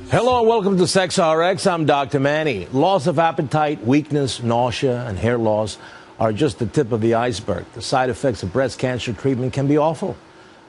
Hello and welcome to Sex RX. I'm Dr. Manny. Loss of appetite, weakness, nausea, and hair loss are just the tip of the iceberg. The side effects of breast cancer treatment can be awful.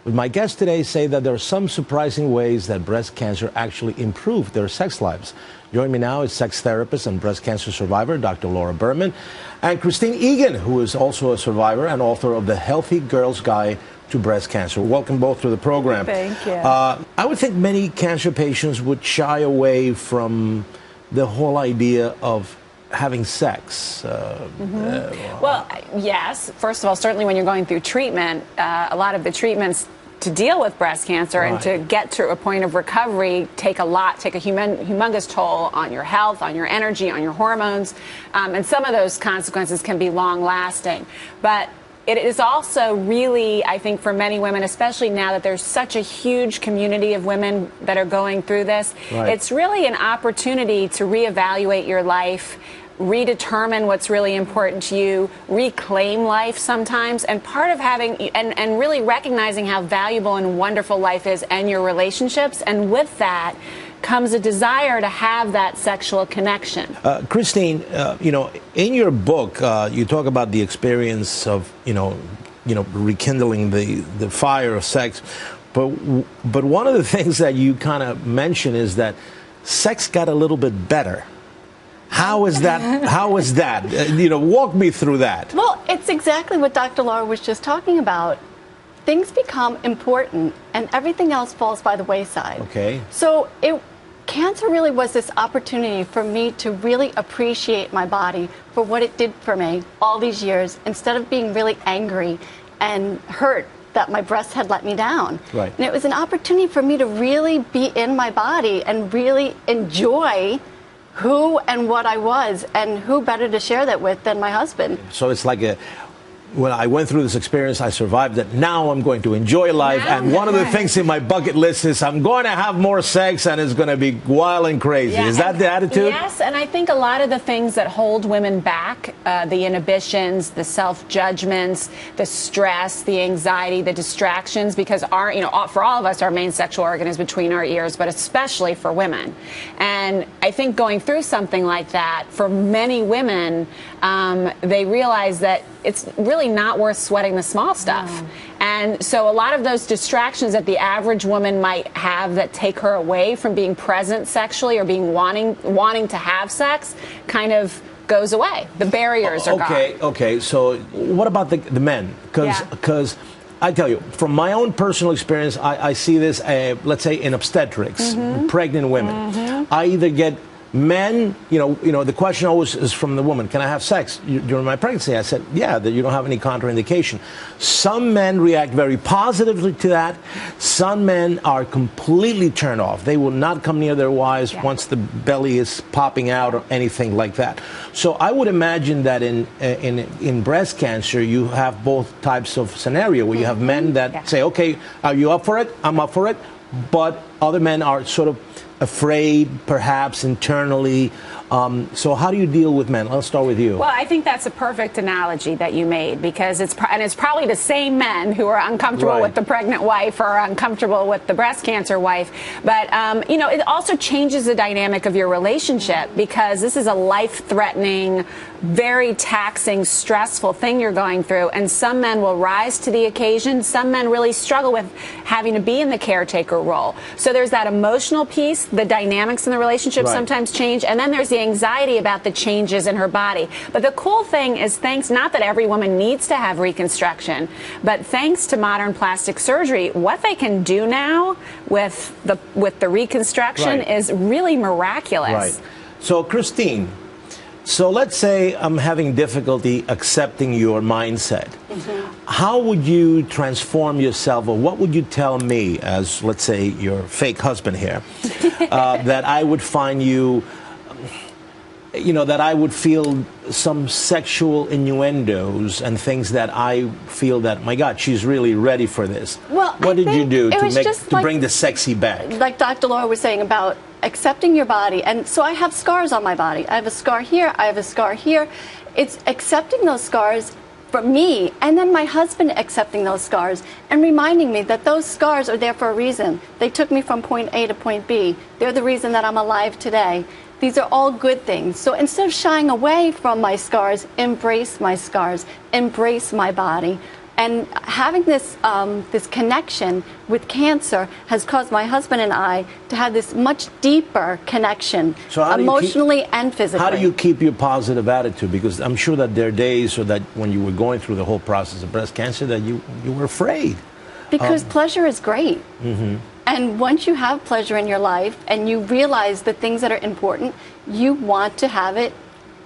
But my guests today say that there are some surprising ways that breast cancer actually improved their sex lives. Joining me now is sex therapist and breast cancer survivor, Dr. Laura Berman, and Christine Egan, who is also a survivor and author of The Healthy Girl's Guide to Breast Cancer. Welcome both to the program. Thank you. I would think many cancer patients would shy away from the whole idea of having sex. Well, yes. First of all, certainly when you're going through treatment, a lot of the treatments to deal with breast cancer and to get to a point of recovery take a humongous toll on your health, on your energy, on your hormones, and some of those consequences can be long-lasting. But it is also really, I think, for many women, especially now that there's such a huge community of women that are going through this, it's really an opportunity to reevaluate your life, redetermine what's really important to you, reclaim life sometimes, and part of having and really recognizing how valuable and wonderful life is and your relationships, and with that comes a desire to have that sexual connection. Christine, in your book, you talk about the experience of, rekindling the fire of sex. But one of the things that you kind of mention is that sex got a little bit better. How is that? How is that? Walk me through that. Well, it's exactly what Dr. Laura was just talking about. Things become important and everything else falls by the wayside. Okay. So cancer really was this opportunity for me to really appreciate my body for what it did for me all these years, instead of being really angry and hurt that my breasts had let me down. Right. And it was an opportunity for me to really be in my body and really enjoy who and what I was, and who better to share that with than my husband. So it's like when I went through this experience, I survived it. Now I'm going to enjoy life. And one of the things in my bucket list is I'm going to have more sex, and it's going to be wild and crazy. Yeah, is that the attitude? Yes, and I think a lot of the things that hold women back, the inhibitions, the self-judgments, the stress, the anxiety, the distractions, because for all of us, our main sexual organ is between our ears, but especially for women. And I think going through something like that, for many women, they realize that it's really not worth sweating the small stuff. No. And so a lot of those distractions that the average woman might have that take her away from being present sexually or being wanting to have sex kind of goes away. The barriers are gone. Okay. So what about the men? Because I tell you, from my own personal experience, I see this, let's say in obstetrics, pregnant women. I either get men, the question always is from the woman, can I have sex during my pregnancy? I said, yeah, that you don't have any contraindication. Some men react very positively to that. Some men are completely turned off. They will not come near their wives once the belly is popping out or anything like that. So I would imagine that in breast cancer, you have both types of scenario where you have men that say, okay, are you up for it? I'm up for it. But other men are sort of afraid, perhaps internally. So how do you deal with men? Let's start with you. Well, I think that's a perfect analogy that you made, because it's probably the same men who are uncomfortable with the pregnant wife or are uncomfortable with the breast cancer wife. But, it also changes the dynamic of your relationship, because this is a life-threatening, very taxing, stressful thing you're going through. And some men will rise to the occasion. Some men really struggle with having to be in the caretaker role. So there's that emotional piece, the dynamics in the relationship sometimes change. And then there's the anxiety about the changes in her body. But the cool thing is, not that every woman needs to have reconstruction, but thanks to modern plastic surgery, what they can do now with the reconstruction is really miraculous. Right. So, Christine, let's say I'm having difficulty accepting your mindset. How would you transform yourself, or what would you tell me as, let's say, your fake husband here, that I would find you, that I would feel some sexual innuendos and things that I feel that, my God, she's really ready for this. Well, what did you do to bring the sexy back? Like Dr. Laura was saying about accepting your body. And so I have scars on my body. I have a scar here. I have a scar here. It's accepting those scars for me, and then my husband accepting those scars and reminding me that those scars are there for a reason. They took me from point A to point B. They're the reason that I'm alive today. These are all good things. So instead of shying away from my scars, embrace my scars, embrace my body. And having this this connection with cancer has caused my husband and I to have this much deeper connection, emotionally and physically. How do you keep your positive attitude? Because I'm sure that there are days or that when you were going through the whole process of breast cancer that you were afraid. Because pleasure is great. Mm-hmm. And once you have pleasure in your life and you realize the things that are important, you want to have it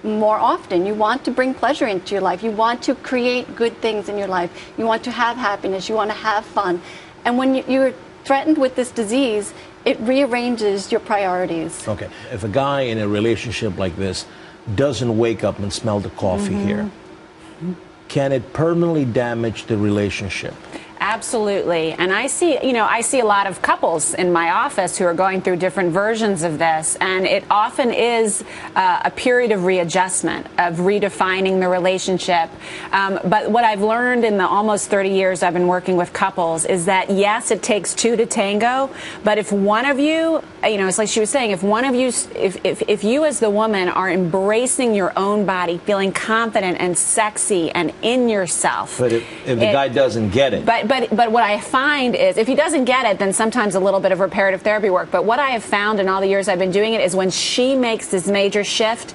more often. You want to bring pleasure into your life. You want to create good things in your life. You want to have happiness. You want to have fun. And when you're threatened with this disease, it rearranges your priorities. Okay. If a guy in a relationship like this doesn't wake up and smell the coffee here, can it permanently damage the relationship? Absolutely. And I see a lot of couples in my office who are going through different versions of this. And it often is a period of readjustment, of redefining the relationship. But what I've learned in the almost 30 years I've been working with couples is that, yes, it takes two to tango. But if one of you, it's like she was saying, if one of you, if you as the woman are embracing your own body, feeling confident and sexy and in yourself. But if the guy doesn't get it. But what I find is if he doesn't get it, then sometimes a little bit of reparative therapy work. But what I have found in all the years I've been doing it is when she makes this major shift,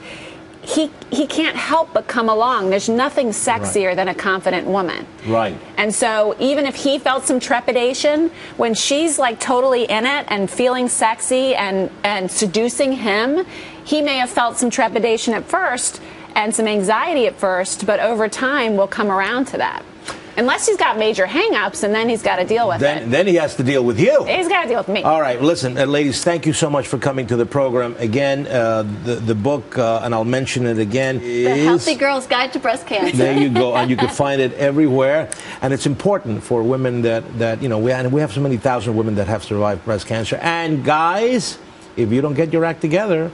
he can't help but come along. There's nothing sexier than a confident woman. Right. And so even if he felt some trepidation, when she's like totally in it and feeling sexy and seducing him, he may have felt some trepidation at first and some anxiety at first, but over time will come around to that. Unless he's got major hang-ups, and then he's got to deal with it. Then he has to deal with you. He's got to deal with me. All right, listen, ladies, thank you so much for coming to the program. Again, the book, and I'll mention it again, is The Healthy Girl's Guide to Breast Cancer. There you go, and you can find it everywhere. And it's important for women that we have so many thousand women that have survived breast cancer. And guys, if you don't get your act together,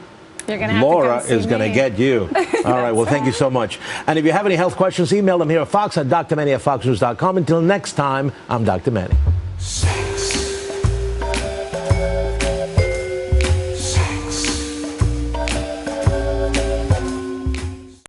Laura is going to get you. All right. Well, thank you so much. And if you have any health questions, email them here at Fox at drmanny@foxnews.com. Until next time, I'm Dr. Manny.